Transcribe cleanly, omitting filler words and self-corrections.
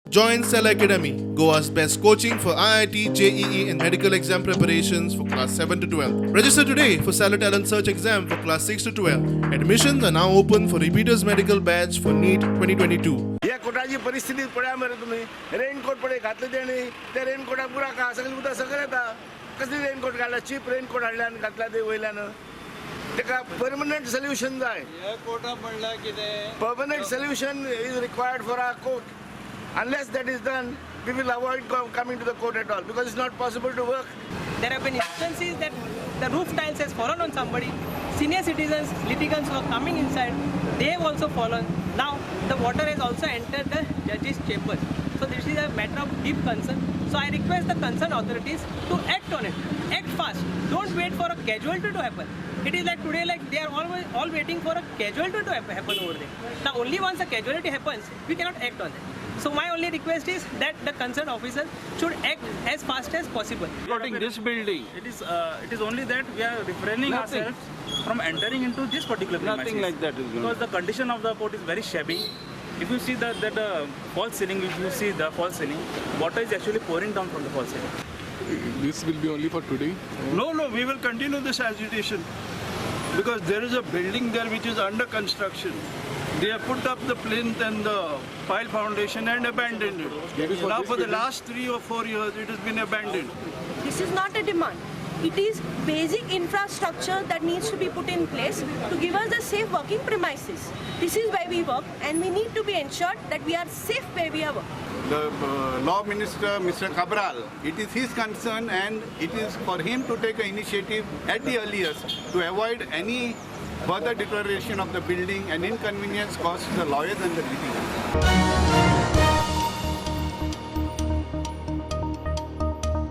Join Cell Academy, Goa's best coaching for IIT, JEE and medical exam preparations for class 7 to 12. Register today for Cell Talent Search exam for class 6 to 12. Admissions are now open for repeaters medical batch for NEET 2022. या कोटाची परिस्थिती पळया मरे तुम्ही raincoat पडे घातले तेणी त्या रेनकोटा पुरा का सगळे उदक सगळे येता कसली रेनकोट काढला चीप रेनकोट हाडल्यान घातला ते वयल्यान तेका परमनंट सोल्युशन जाय हे कोटा म्हणला कितें permanent solution is required for our court unless that is done we will avoid coming to the court at all because it's not possible to work. There have been instances that the roof tiles has fallen on somebody. Senior citizens, litigants were coming inside. They have also fallen. Now the water has also entered the judge's chambers. So this is a matter of deep concern. So I request the concerned authorities to act on it. Act fast. Don't wait for a casualty to happen. It is like today, like they are all waiting for a casualty to happen over there. Now only once a casualty happens, we cannot act on it. So my only request is that the concerned officer should act as fast as possible. Regarding this building, it is only that we are refraining ourselves from entering into this particular premises. Nothing like that is going because the condition of the court is very shabby. If you see that false ceiling, if you see the false ceiling, water is actually pouring down from the false ceiling. This will be only for today? No, we will continue this agitation because there is a building there which is under construction. They have put up the plinth and the pile foundation and abandoned it. Now for the last 3 or 4 years it has been abandoned. This is not a demand. It is basic infrastructure that needs to be put in place to give us the safe working premises. This is where we work and we need to be ensured that we are safe where we are working. The law minister, Mr. Cabral, it is his concern and it is for him to take an initiative at the earliest to avoid any further deterioration of the building and inconvenience caused to the lawyers and the litigants.